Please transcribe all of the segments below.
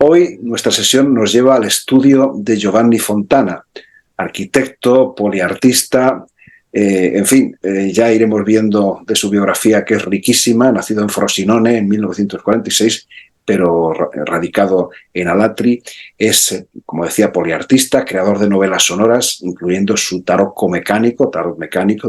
Hoy nuestra sesión nos lleva al estudio de Giovanni Fontana, arquitecto, poliartista, en fin, ya iremos viendo de su biografía, que es riquísima. Nacido en Frosinone en 1946, pero radicado en Alatri. Es, como decía, poliartista, creador de novelas sonoras, incluyendo su tarot mecánico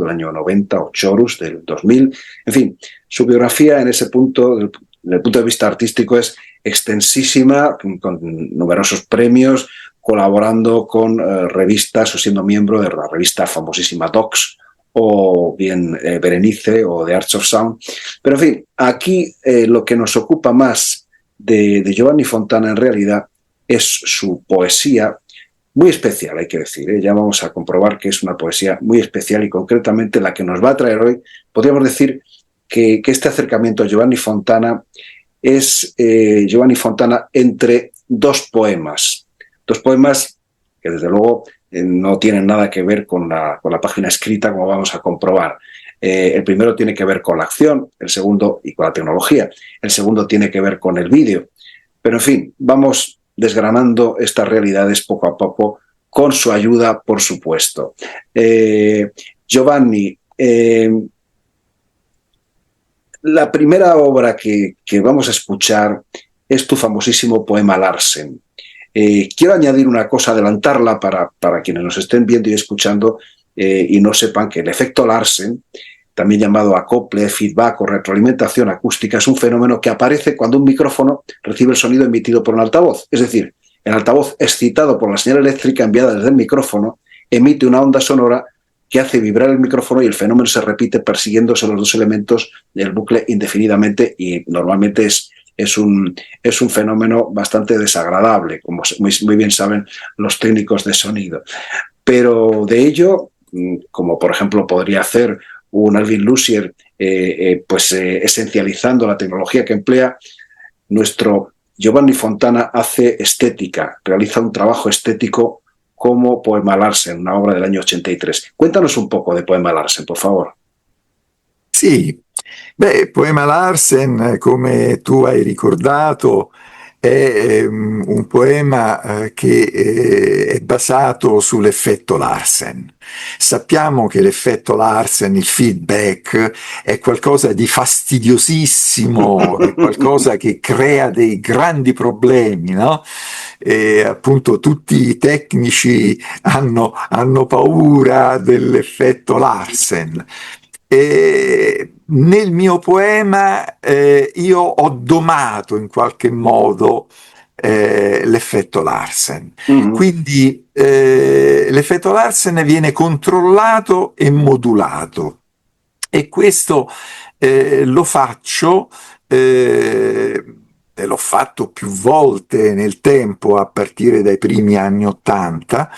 del año 90, o Chorus del 2000. En fin, su biografía en ese punto, desde el punto de vista artístico, es extensísima, con numerosos premios, colaborando con revistas o siendo miembro de la revista famosísima Docs, o bien Berenice, o The Arts of Sound. Pero en fin, aquí lo que nos ocupa más de Giovanni Fontana en realidad es su poesía, muy especial, hay que decir. Ya vamos a comprobar que es una poesía muy especial, y concretamente la que nos va a traer hoy. Podríamos decir que este acercamiento a Giovanni Fontana es Giovanni Fontana entre dos poemas que desde luego no tienen nada que ver con la página escrita, como vamos a comprobar. El primero tiene que ver con la acción, el segundo, y con la tecnología. El segundo tiene que ver con el vídeo. Pero en fin, vamos desgranando estas realidades poco a poco, con su ayuda, por supuesto. Giovanni, la primera obra que vamos a escuchar es tu famosísimo poema Larsen. Quiero añadir una cosa, adelantarla para quienes nos estén viendo y escuchando y no sepan que el efecto Larsen, también llamado acople, feedback o retroalimentación acústica, es un fenómeno que aparece cuando un micrófono recibe el sonido emitido por un altavoz. Es decir, el altavoz, excitado por la señal eléctrica enviada desde el micrófono, emite una onda sonora que hace vibrar el micrófono, y el fenómeno se repite persiguiéndose los dos elementos del bucle indefinidamente, y normalmente es un fenómeno bastante desagradable, como muy bien saben los técnicos de sonido. Pero de ello, como por ejemplo podría hacer un Alvin Lucier, esencializando la tecnología que emplea, nuestro Giovanni Fontana hace estética, realiza un trabajo estético como Poema Larsen, una obra del año 83. Cuéntanos un poco de Poema Larsen, por favor. Sì, Poema Larsen, come tu hai ricordato, è un poema che è basato sull'effetto Larsen. Sappiamo che l'effetto Larsen, il feedback, è qualcosa di fastidiosissimo, è qualcosa che crea dei grandi problemi, no? E appunto tutti i tecnici hanno paura dell'effetto Larsen. Nel mio poema io ho domato in qualche modo l'effetto Larsen. Mm-hmm. Quindi l'effetto Larsen viene controllato e modulato, e questo lo faccio, e l'ho fatto più volte nel tempo, a partire dai primi anni '80,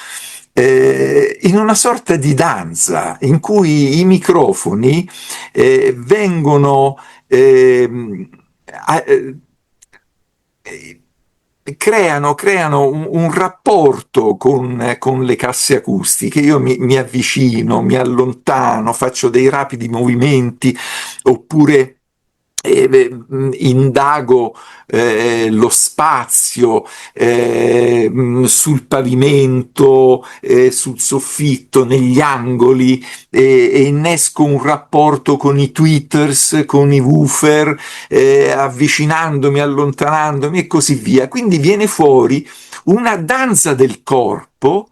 in una sorta di danza in cui i microfoni vengono creano un rapporto con le casse acustiche. Io mi avvicino, mi allontano, faccio dei rapidi movimenti, oppure indago lo spazio sul pavimento, sul soffitto, negli angoli, e innesco un rapporto con i tweeters, con i woofer, avvicinandomi, allontanandomi e così via. Quindi viene fuori una danza del corpo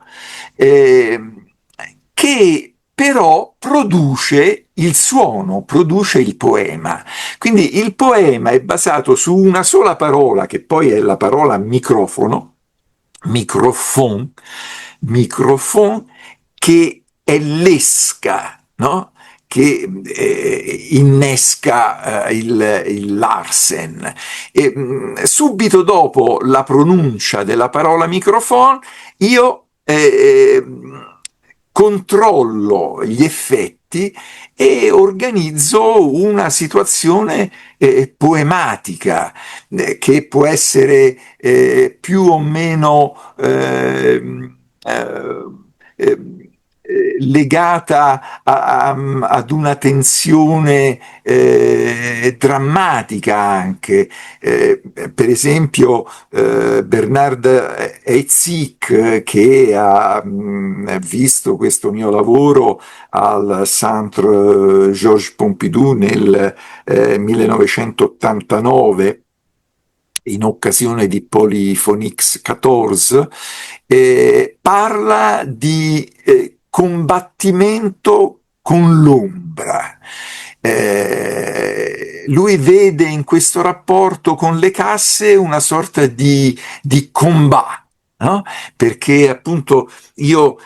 che però produce il suono, produce il poema. Quindi il poema è basato su una sola parola, che poi è la parola microfono, microphone, che è l'esca, no? Che innesca il Larsen. E, subito dopo la pronuncia della parola microphone, io controllo gli effetti e organizzo una situazione poematica, che può essere più o meno legata ad una tensione drammatica anche. Per esempio Bernard Heizik, che ha visto questo mio lavoro al Centre Georges Pompidou nel 1989, in occasione di Polyphonix 14, parla di combattimento con l'ombra. Lui vede in questo rapporto con le casse una sorta di combat, no? Perché appunto io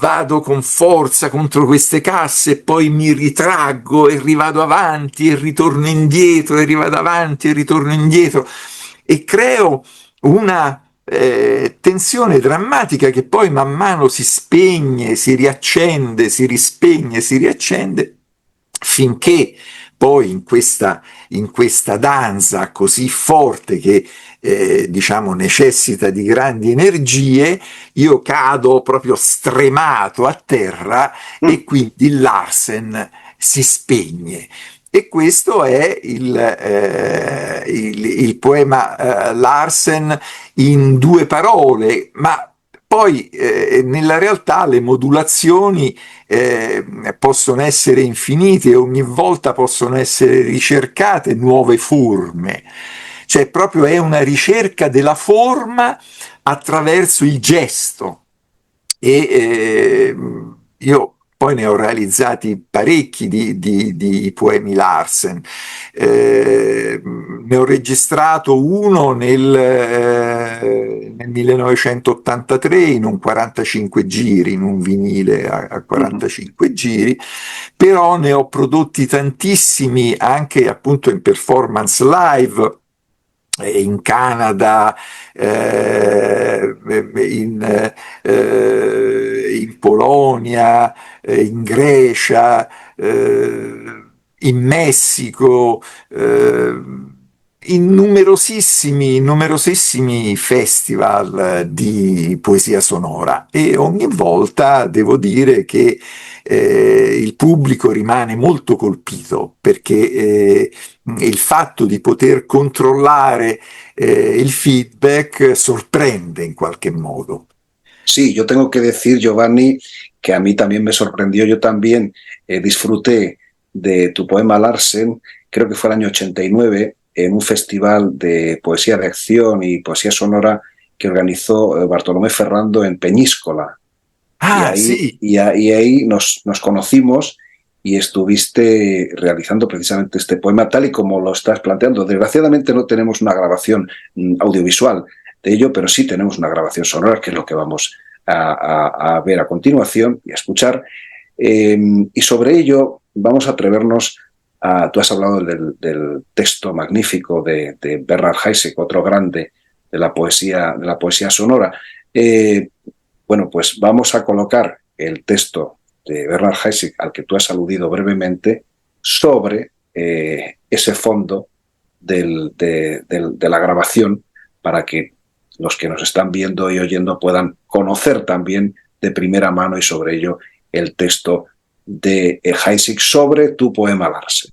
vado con forza contro queste casse, poi mi ritraggo e rivado avanti e ritorno indietro e rivado avanti e ritorno indietro e creo una tensione drammatica che poi man mano si spegne, si riaccende, si rispegne, si riaccende, finché poi in questa danza così forte che diciamo necessita di grandi energie, io cado proprio stremato a terra e quindi Larsen si spegne. E questo è il poema Larsen in due parole, ma poi nella realtà le modulazioni possono essere infinite e ogni volta possono essere ricercate nuove forme. Cioè proprio è una ricerca della forma attraverso il gesto. E io poi ne ho realizzati parecchi di poemi Larsen. Ne ho registrato uno nel 1983 in un 45 giri, in un vinile a 45 giri, però ne ho prodotti tantissimi anche appunto in performance live, in Canada, in Polonia, in Grecia, in Messico, in numerosissimi festival di poesia sonora, e ogni volta devo dire che il pubblico rimane molto colpito, perché il fatto di poter controllare el feedback sorprende in qualche modo. Sí, yo tengo que decir, Giovanni, que a mí también me sorprendió. Yo también disfruté de tu poema Larsen, creo que fue el año 89, en un festival de poesía de acción y poesía sonora que organizó Bartolomé Ferrando en Peñíscola. Ah, sì. Y ahí nos conocimos y estuviste realizando precisamente este poema tal y como lo estás planteando. Desgraciadamente no tenemos una grabación audiovisual de ello, pero sí tenemos una grabación sonora, que es lo que vamos a ver a continuación y a escuchar. Y sobre ello vamos a atrevernos a... Tú has hablado del texto magnífico de Bernard Heisinck, otro grande de la poesía sonora. Bueno, pues vamos a colocar el texto de Bernard Heisinck, al que tú has aludido brevemente, sobre ese fondo de la grabación, para que los que nos están viendo y oyendo puedan conocer también de primera mano y sobre ello el texto de Heisinck sobre tu poema Larsen.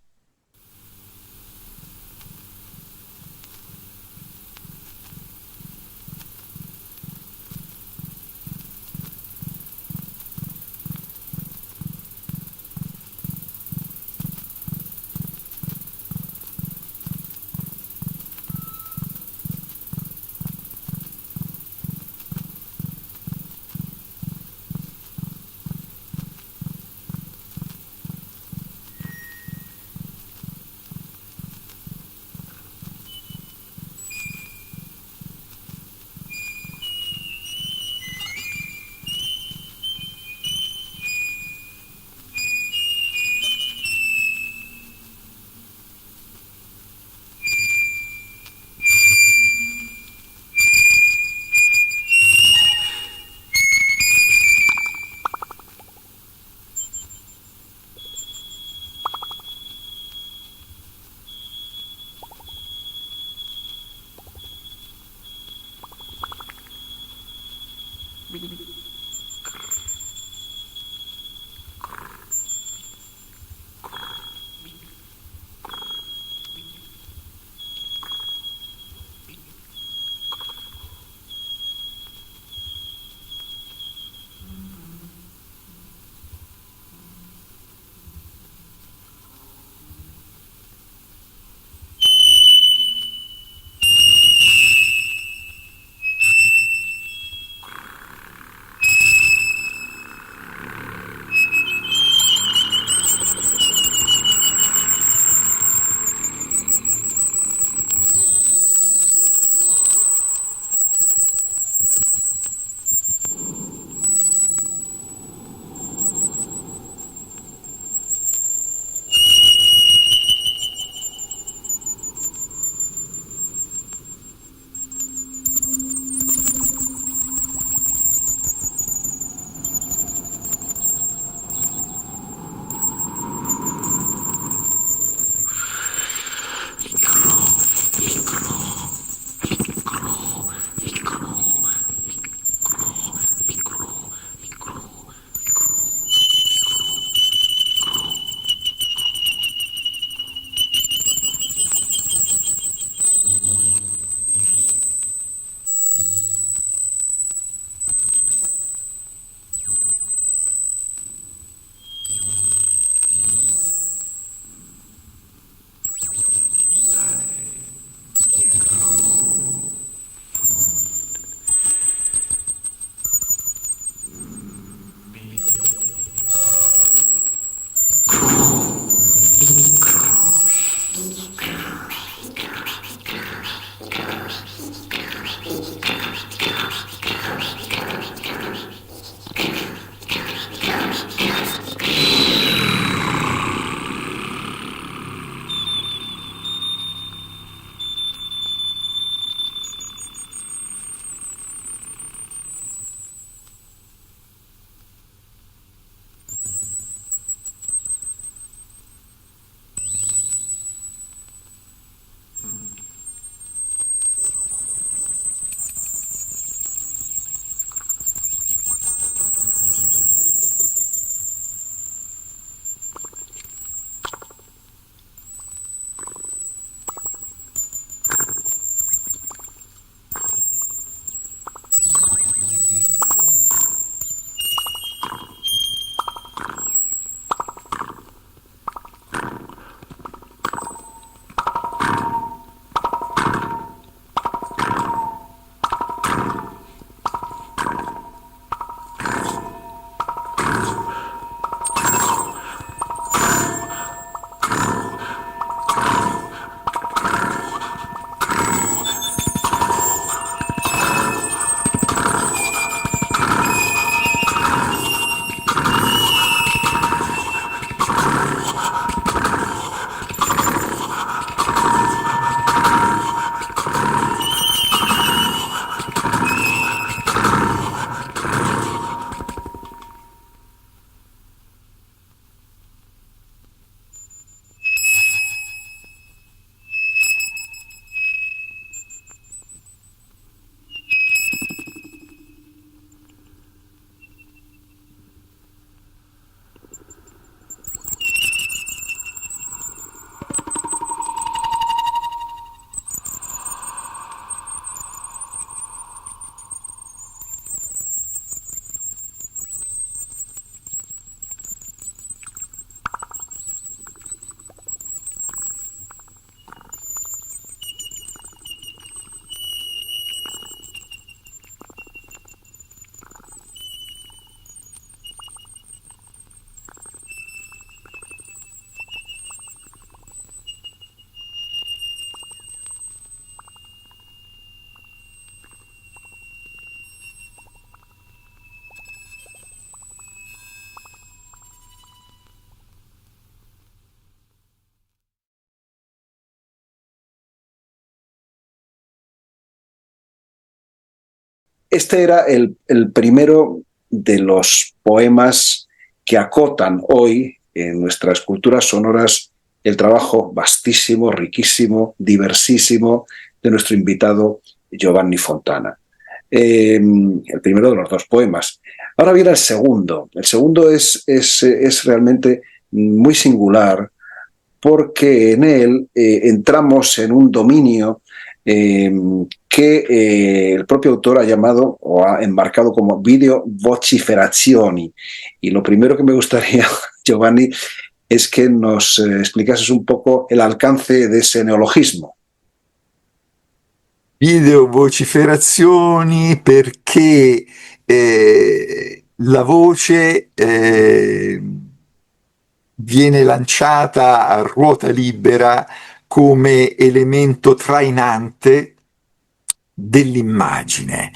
Este era el primero de los poemas que acotan hoy en nuestras culturas sonoras el trabajo vastísimo, riquísimo, diversísimo de nuestro invitado Giovanni Fontana. El primero de los dos poemas. Ahora viene el segundo. El segundo es realmente muy singular porque en él entramos en un dominio que el propio autor ha llamado o ha enmarcado como video vociferazioni. Y lo primero que me gustaría, Giovanni, es que nos explicases un poco el alcance de ese neologismo. Video vociferazioni perché la voce viene lanciata a ruota libera come elemento trainante dell'immagine,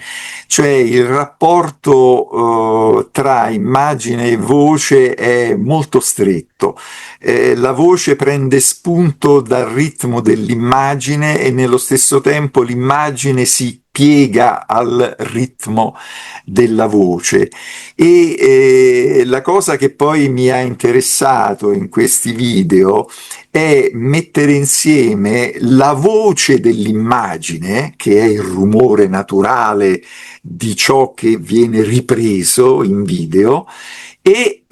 cioè il rapporto tra immagine e voce è molto stretto. La voce prende spunto dal ritmo dell'immagine e nello stesso tempo l'immagine si piega al ritmo della voce. E la cosa che poi mi ha interessato in questi video è mettere insieme la voce dell'immagine, che è il rumore naturale di ciò che viene ripreso in video, e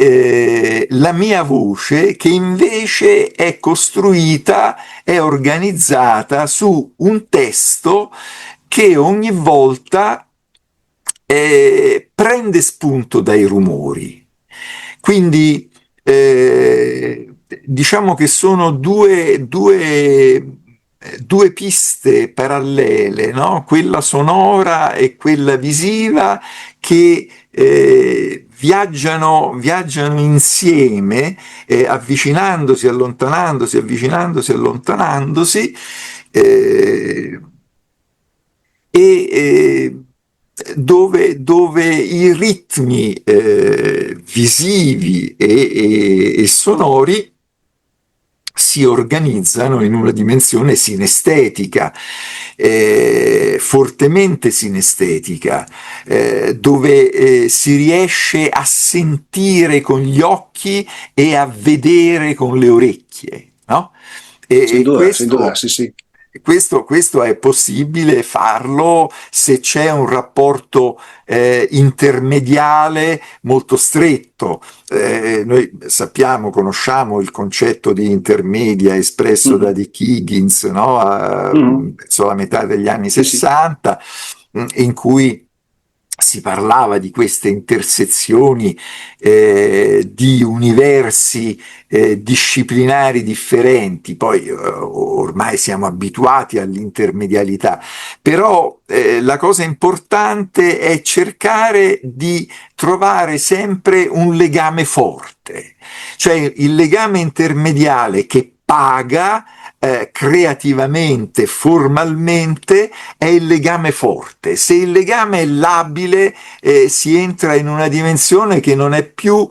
la mia voce, che invece è costruita, è organizzata su un testo che ogni volta prende spunto dai rumori. Quindi diciamo che sono due piste parallele, no? Quella sonora e quella visiva, che viaggiano insieme, avvicinandosi, allontanandosi, avvicinandosi, allontanandosi, eh, e dove i ritmi visivi e sonori si organizzano in una dimensione sinestetica, fortemente sinestetica, dove si riesce a sentire con gli occhi e a vedere con le orecchie, no? E Sin duda, sí, sí. questo è possibile farlo se c'è un rapporto intermediale molto stretto. Noi sappiamo, conosciamo il concetto di intermedia espresso da Ujú, Dick Higgins, no? ujú. Verso la metà degli anni Sí, sí. 60, in cui si parlava di queste intersezioni di universi disciplinari differenti. Poi ormai siamo abituati all'intermedialità, però la cosa importante è cercare di trovare sempre un legame forte, cioè il legame intermediale che paga creativamente, formalmente, è il legame forte. Se il legame è labile, si entra in una dimensione che non è più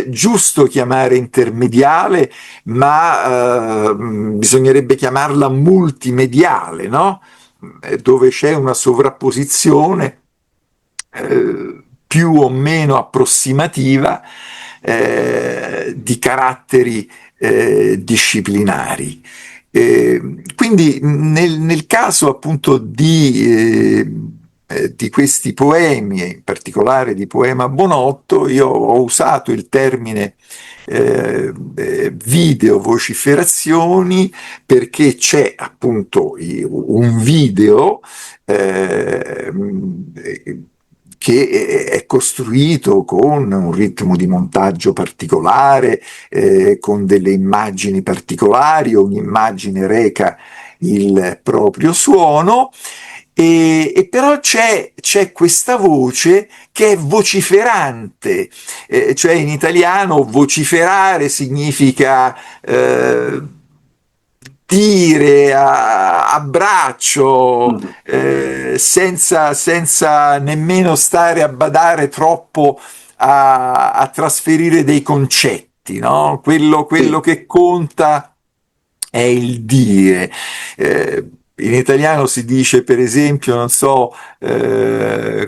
giusto chiamare intermediale, ma bisognerebbe chiamarla multimediale, no? Dove c'è una sovrapposizione più o meno approssimativa di caratteri disciplinari. Quindi nel caso appunto di questi poemi, e in particolare di Poema Bonotto, io ho usato il termine video vociferazioni perché c'è appunto un video eh, che è costruito con un ritmo di montaggio particolare, con delle immagini particolari, ogni immagine reca il proprio suono, e però c'è questa voce che è vociferante, cioè in italiano vociferare significa dire a braccio, Ujú. senza nemmeno stare a badare troppo a trasferire dei concetti, no? Quello Sí, che conta è il dire. In italiano si dice, per esempio, non so,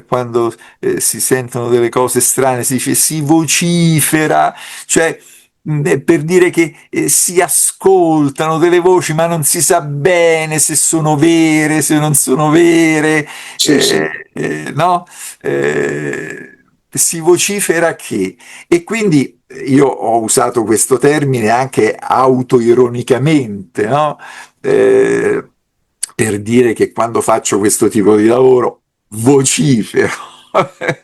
quando si sentono delle cose strane, si dice si vocifera, cioè per dire che si ascoltano delle voci, ma non si sa bene se sono vere, se non sono vere, sí, sí. no? Si vocifera che. E quindi io ho usato questo termine anche autoironicamente, no? Eh, per dire che quando faccio questo tipo di lavoro vocifero,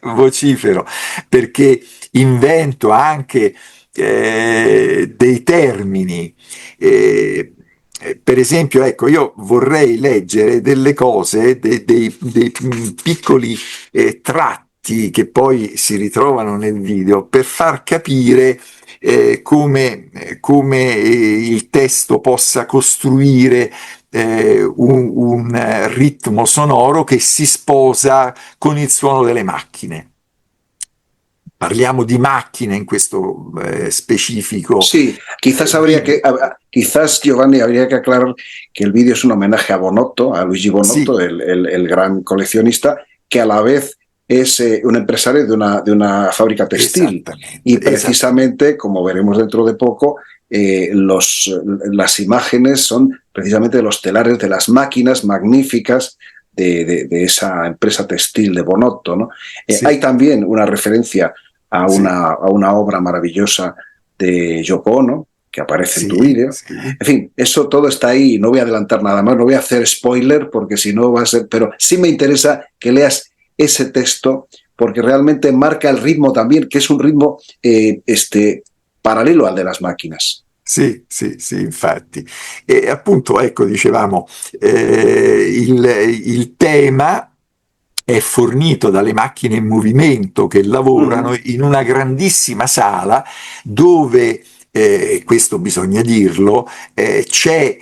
vocifero, perché invento anche dei termini. Per esempio, ecco, io vorrei leggere delle cose, dei piccoli tratti che poi si ritrovano nel video per far capire come il testo possa costruire un ritmo sonoro che si sposa con il suono delle macchine. Parliamo di macchine in questo specifico. Sí, quizás Video. quizás Giovanni habría que aclarar que el vídeo es un homenaje a Bonotto, a Luigi Bonotto, Sì, el gran coleccionista, que a la vez es un empresario de una fábrica textil. Y esattamente, esattamente. precisamente, como veremos dentro de poco, las imágenes son precisamente de los telares de las máquinas magníficas de esa empresa textil de Bonotto, ¿no? Hay Sì, también una referencia sì, a una obra maravillosa de Yoko Ono, que aparece en tu sì, vídeo. sì. En fin, eso todo está ahí. No voy a adelantar nada más, no voy a hacer spoiler porque si no va a ser. Pero sí me interesa que leas ese texto porque realmente marca el ritmo también, que es un ritmo parallelo al de las máquinas. Sì, sì, sì, infatti. E appunto, ecco, dicevamo, il tema è fornito dalle macchine in movimento che lavorano in una grandissima sala dove, questo bisogna dirlo, c'è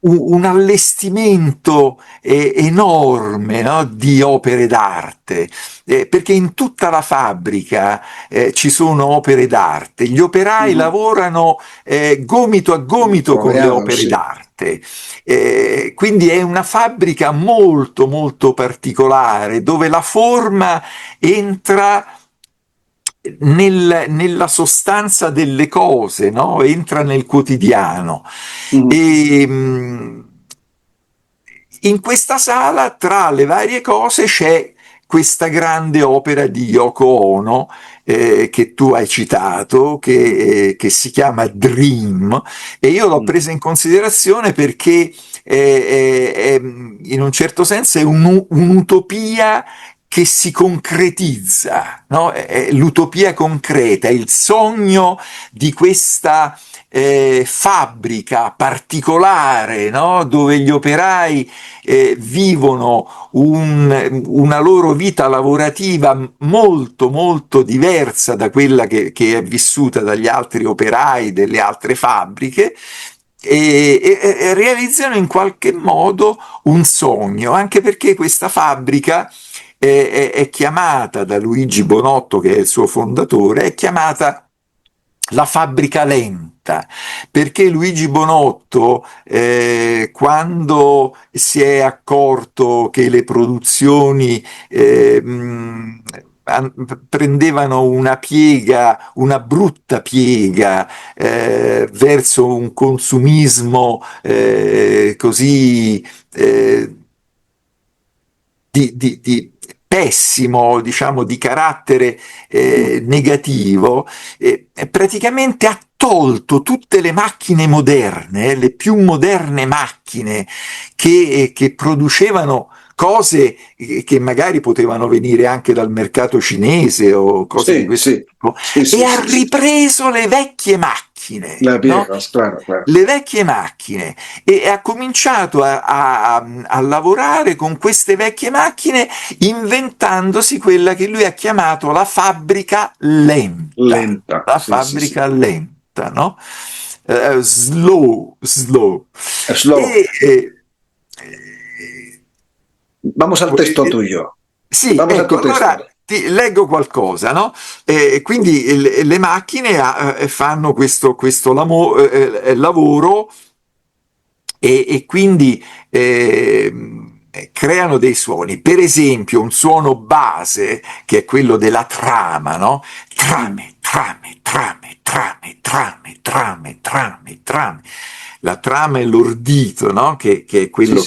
un allestimento enorme, no, di opere d'arte, perché in tutta la fabbrica ci sono opere d'arte, gli operai lavorano gomito a gomito con le opere d'arte. Quindi è una fabbrica molto molto particolare dove la forma entra nella sostanza delle cose, no? Entra nel quotidiano. E in questa sala, tra le varie cose, c'è questa grande opera di Yoko Ono che tu hai citato, che si chiama Dream, e io l'ho presa in considerazione perché in un certo senso è un'utopia che si concretizza, no? È l'utopia concreta, è il sogno di questa fabbrica particolare, no? Dove gli operai vivono una loro vita lavorativa molto molto diversa da quella che è vissuta dagli altri operai delle altre fabbriche, e realizzano in qualche modo un sogno, anche perché questa fabbrica è chiamata da Luigi Bonotto, che è il suo fondatore, è chiamata la fabbrica lenta, perché Luigi Bonotto, quando si è accorto che le produzioni prendevano una piega, una brutta piega, verso un consumismo così di pessimo, diciamo, di carattere negativo, praticamente ha tolto tutte le macchine moderne, le più moderne macchine che producevano cose che magari potevano venire anche dal mercato cinese o cose di questo tipo, e ha ripreso le vecchie macchine, no? Claro. Le vecchie macchine, e ha cominciato a lavorare con queste vecchie macchine, inventandosi quella che lui ha chiamato la fabbrica lenta. La fabbrica lenta, no? Slow. Vamos al testo tuyo. Sì, Vamos ecco, a tu testo. allora ti leggo qualcosa, no? Quindi le macchine fanno questo lavoro, e quindi creano dei suoni. Per esempio, un suono base, che è quello della trama, no? Trame. La trama è l'ordito, no? Che è quello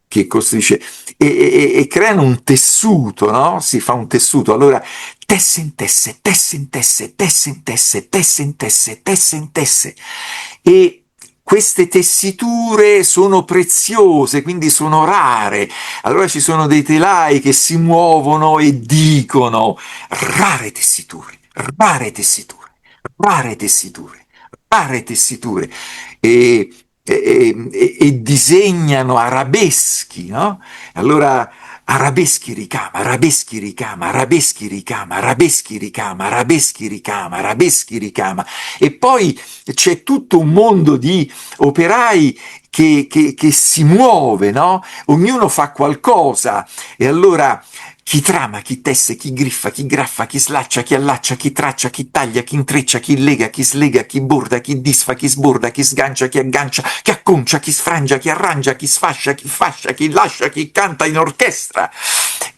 che costruisce, e creano un tessuto, no? Si fa un tessuto. Allora, tesse in tesse, e queste tessiture sono preziose, quindi sono rare. Allora ci sono dei telai che si muovono e dicono: rare tessiture, rare tessiture, rare tessiture, rare tessiture, e disegnano arabeschi, no? Allora arabeschi ricama, arabeschi ricama, arabeschi ricama, arabeschi ricama, arabeschi ricama, arabeschi ricama, e poi c'è tutto un mondo di operai che si muove, no? Ognuno fa qualcosa, e allora chi trama, chi tesse, chi griffa, chi graffa, chi slaccia, chi allaccia, chi traccia, chi taglia, chi intreccia, chi lega, chi slega, chi borda, chi disfa, chi sborda, chi sgancia, chi aggancia, chi acconcia, chi sfrangia, chi arrangia, chi sfascia, chi fascia, chi lascia, chi canta in orchestra.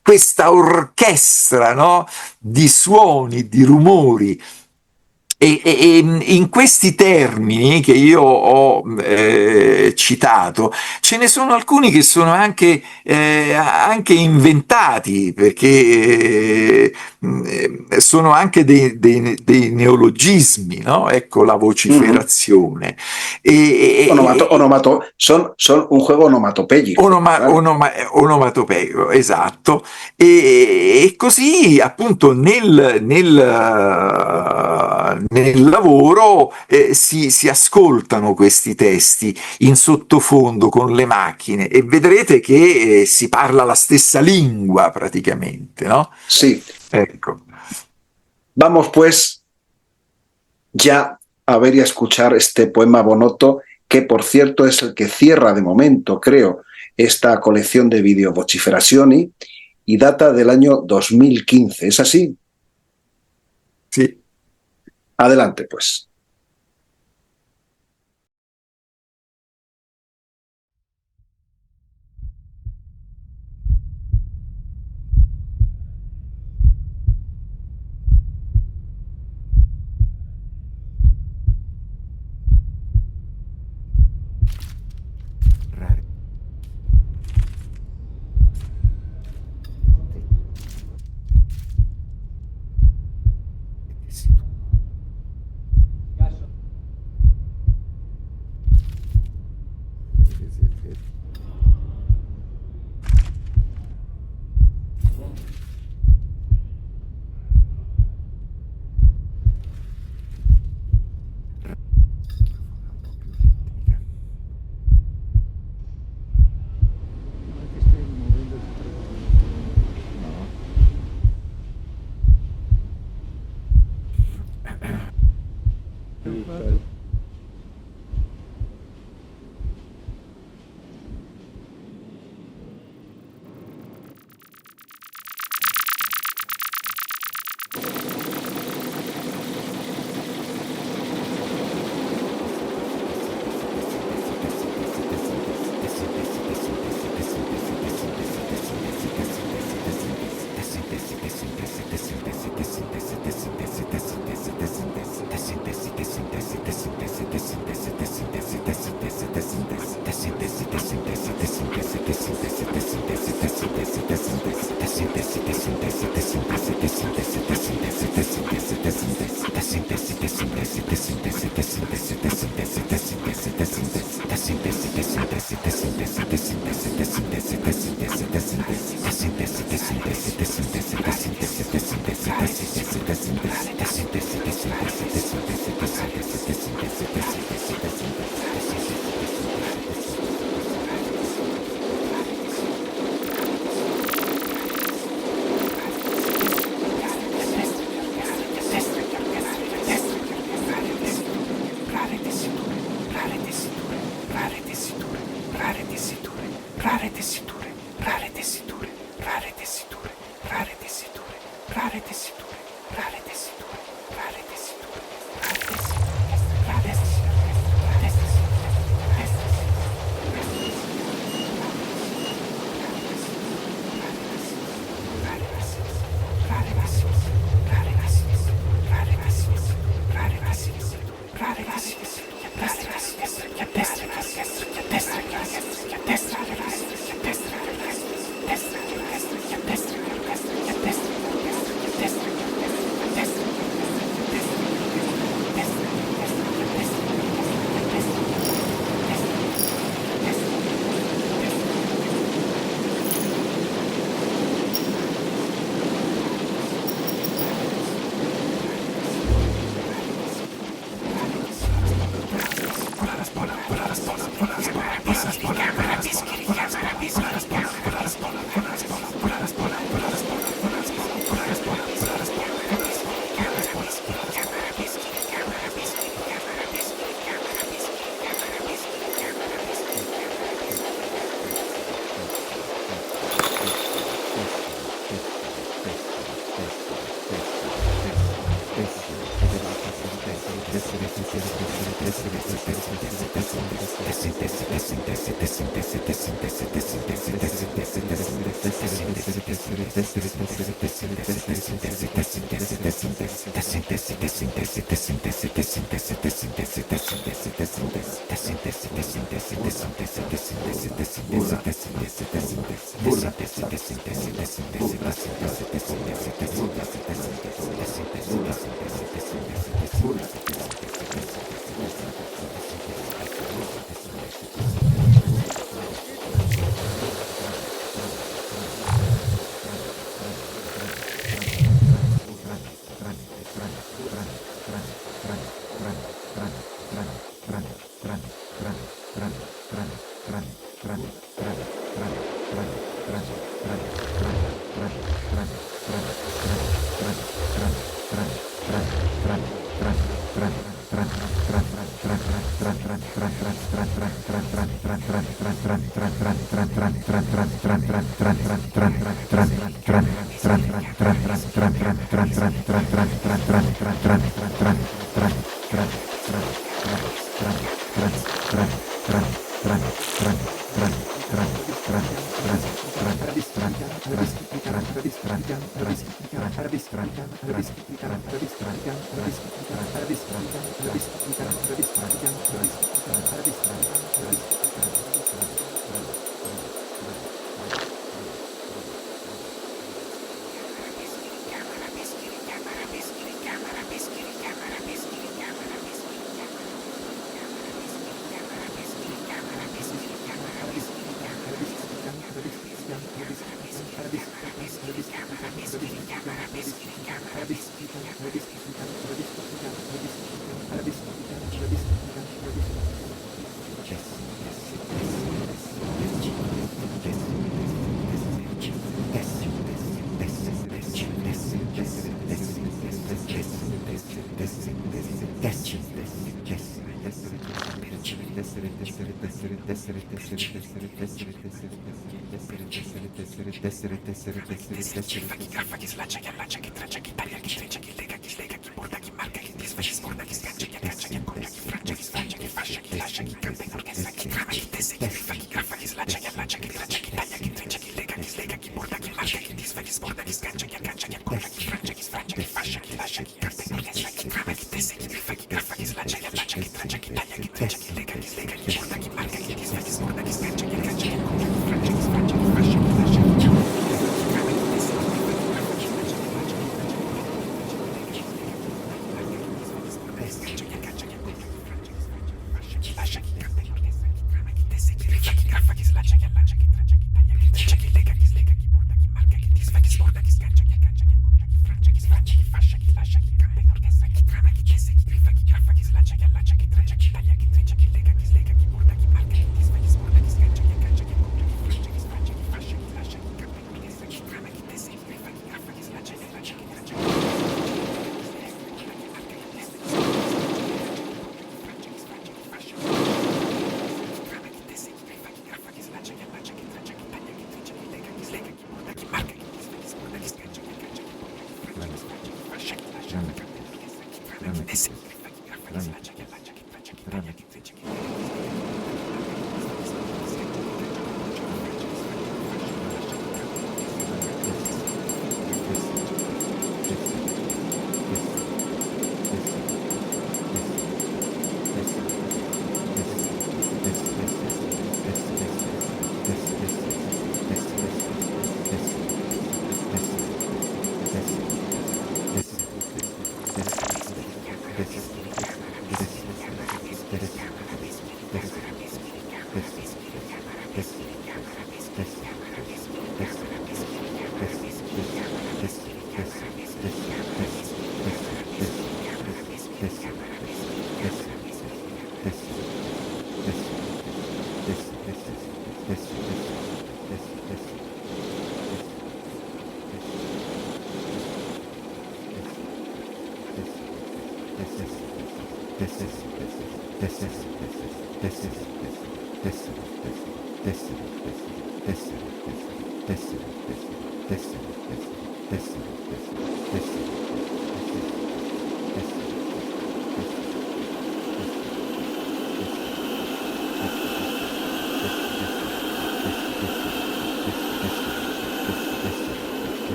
Questa orchestra, no? Di suoni, di rumori. E in questi termini che io ho citato, ce ne sono alcuni che sono anche inventati, perché sono anche dei neologismi, no? Ecco, la vociferazione. Son un juego onomatopeico. Onomatopeico, esatto. E così, appunto, nel lavoro si ascoltano questi testi in sottofondo con le macchine e vedrete che si parla la stessa lingua praticamente, no? Sí. Ecco. Vamos pues ya a ver y a escuchar este poema Bonotto, que por cierto es el que cierra de momento, creo, esta colección de video Vociferazioni y data del año 2015. ¿Es así? Sí. Adelante, pues.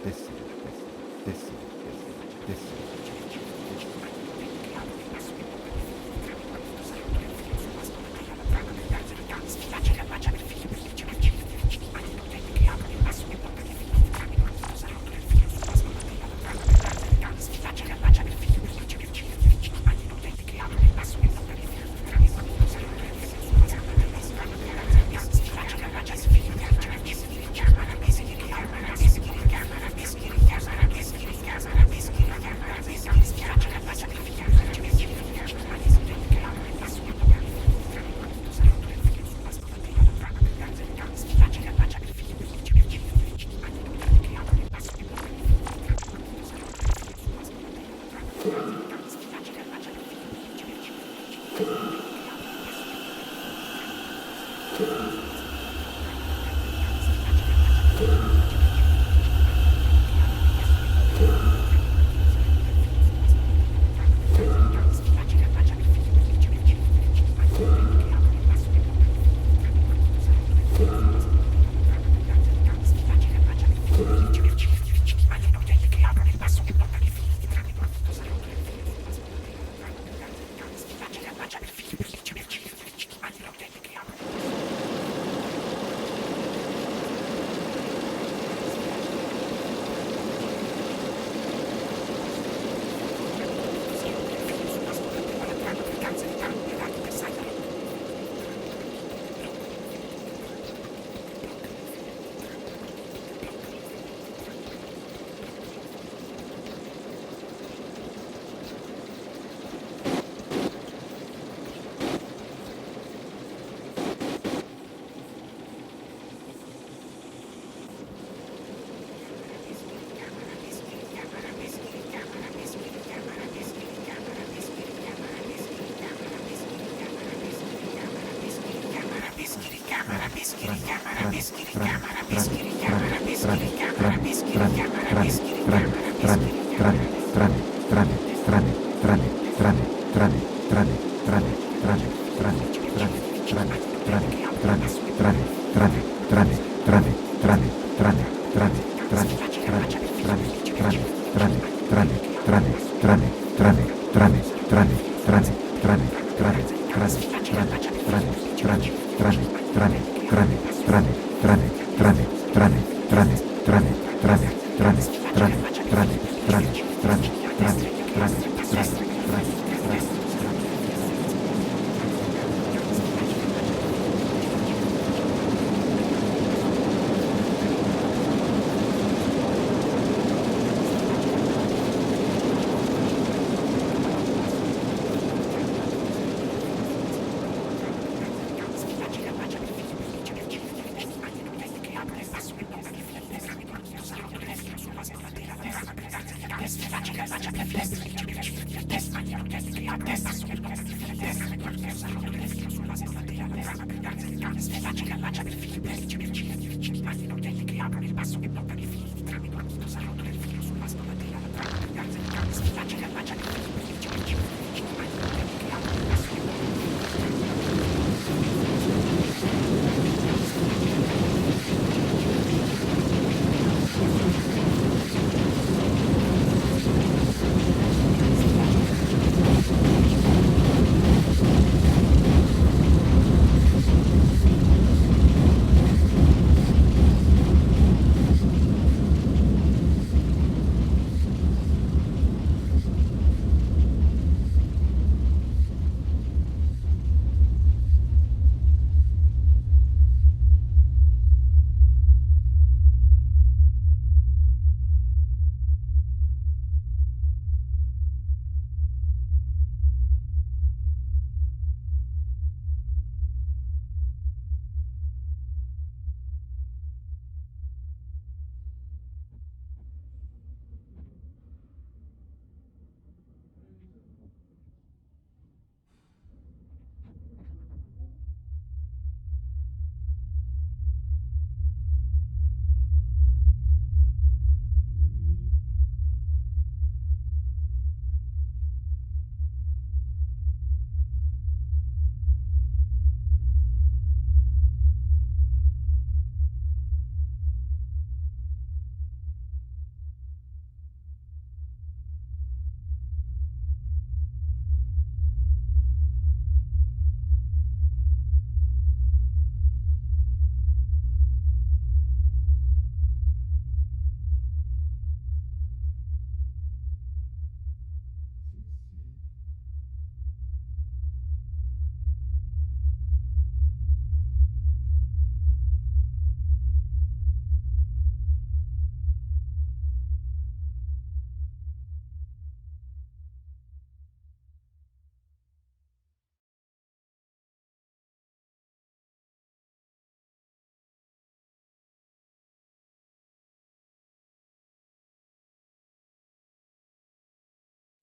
this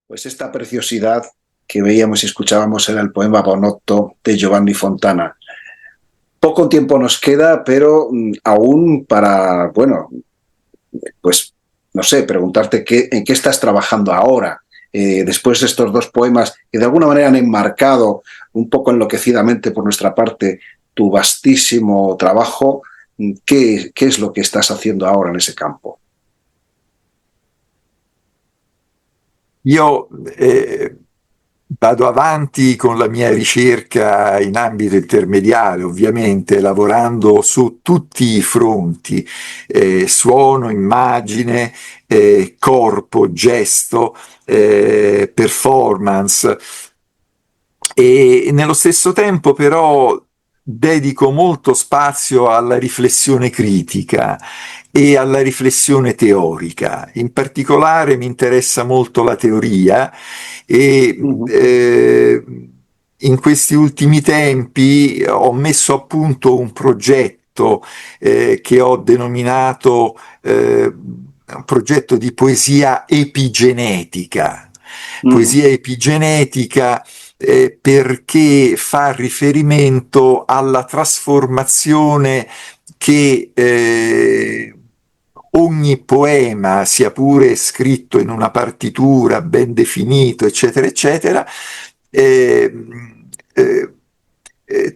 Pues esta preciosidad que veíamos y escuchábamos era el poema Bonotto de Giovanni Fontana. Poco tiempo nos queda, pero aún para, bueno, pues no sé, preguntarte en qué estás trabajando ahora, después de estos dos poemas que de alguna manera han enmarcado un poco enloquecidamente por nuestra parte tu vastísimo trabajo. ¿Qué es lo que estás haciendo ahora en ese campo? Io vado avanti con la mia ricerca in ambito intermediale, ovviamente lavorando su tutti i fronti, suono, immagine, corpo, gesto, performance, e nello stesso tempo però dedico molto spazio alla riflessione critica e alla riflessione teorica. In particolare mi interessa molto la teoria e in questi ultimi tempi ho messo a punto un progetto che ho denominato un progetto di poesia epigenetica. Poesia epigenetica perché fa riferimento alla trasformazione che ogni poema, sia pure scritto in una partitura ben definito, eccetera, eccetera,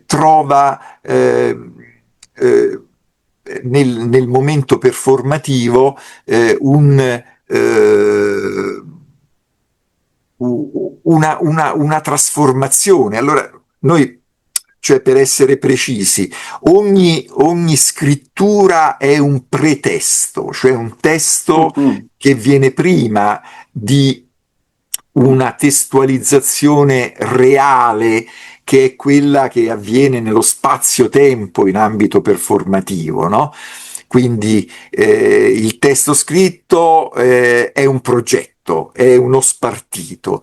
trova nel momento performativo una trasformazione. Allora, noi, cioè per essere precisi, ogni scrittura è un pretesto, cioè un testo che viene prima di una testualizzazione reale, che è quella che avviene nello spazio-tempo in ambito performativo, no? Quindi il testo scritto è un progetto, è uno spartito.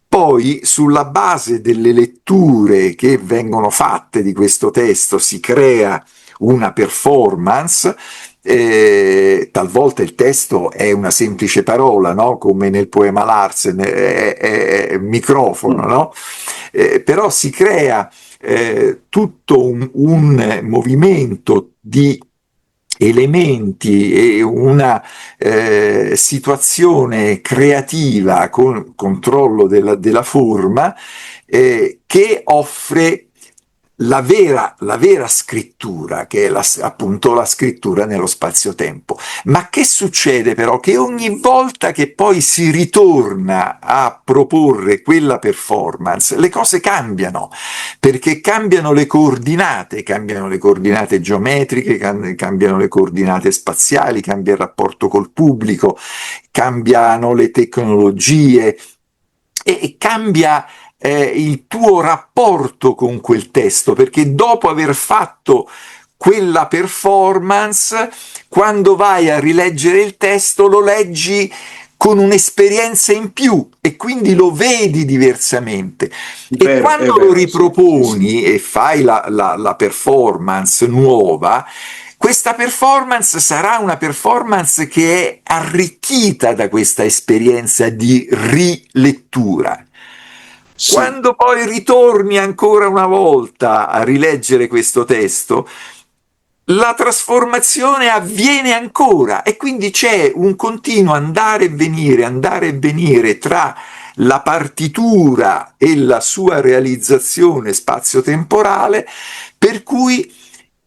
Poi, sulla base delle letture che vengono fatte di questo testo, si crea una performance. Talvolta il testo è una semplice parola, no? Come nel poema Larsen, è microfono, no? Però si crea tutto un movimento di elementi e una situazione creativa con controllo della forma che offre la vera scrittura, che è appunto la scrittura nello spazio-tempo. Ma che succede però? Che ogni volta che poi si ritorna a proporre quella performance, le cose cambiano, perché cambiano le coordinate geometriche, cambiano le coordinate spaziali, cambia il rapporto col pubblico, cambiano le tecnologie e cambia il tuo rapporto con quel testo, perché dopo aver fatto quella performance, quando vai a rileggere il testo lo leggi con un'esperienza in più e quindi lo vedi diversamente. E quando lo riproponi e fai la performance nuova, questa performance sarà una performance che è arricchita da questa esperienza di rilettura. Sì. Quando poi ritorni ancora una volta a rileggere questo testo, la trasformazione avviene ancora e quindi c'è un continuo andare e venire tra la partitura e la sua realizzazione spazio-temporale, per cui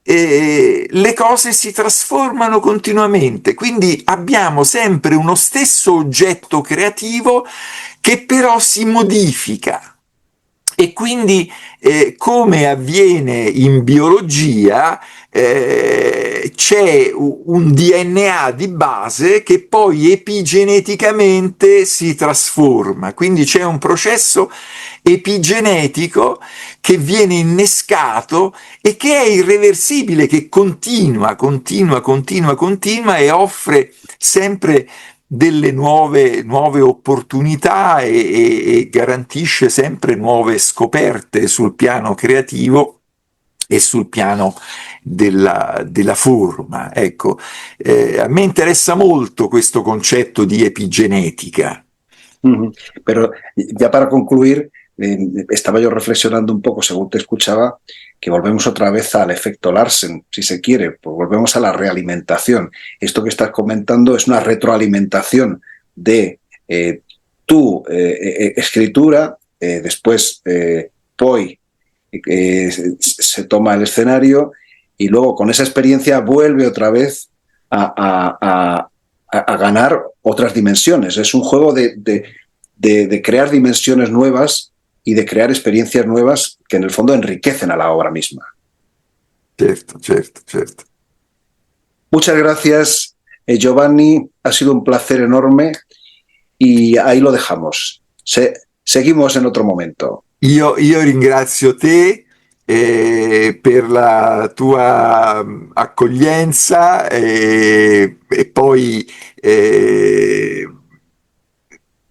le cose si trasformano continuamente, quindi abbiamo sempre uno stesso oggetto creativo che però si modifica. E quindi, come avviene in biologia, c'è un DNA di base che poi epigeneticamente si trasforma, quindi c'è un processo epigenetico che viene innescato e che è irreversibile, che continua e offre sempre delle nuove opportunità e garantisce sempre nuove scoperte sul piano creativo e sul piano della forma. Ecco, a me interessa molto questo concetto di epigenetica. Ujú. Pero ya para concluir, estaba yo reflexionando un poco según te escuchaba, que volvemos otra vez al efecto Larsen, si se quiere, pues volvemos a la realimentación. Esto que estás comentando es una retroalimentación de tu escritura, después Poi se toma el escenario y luego con esa experiencia vuelve otra vez a ganar otras dimensiones. Es un juego de crear dimensiones nuevas y de crear experiencias nuevas que en el fondo enriquecen a la obra misma. Certo, certo, certo. Muchas gracias, Giovanni. Ha sido un placer enorme y ahí lo dejamos. Seguimos en otro momento. Io ringrazio te per la tua accoglienza e poi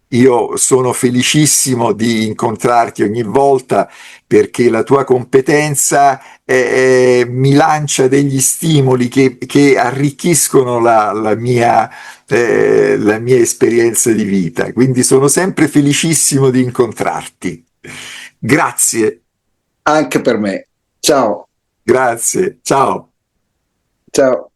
io sono felicissimo di incontrarti ogni volta perché la tua competenza mi lancia degli stimoli che arricchiscono la mia esperienza di vita. Quindi sono sempre felicissimo di incontrarti. Grazie, Anche per me. Ciao. grazie, ciao. Ciao.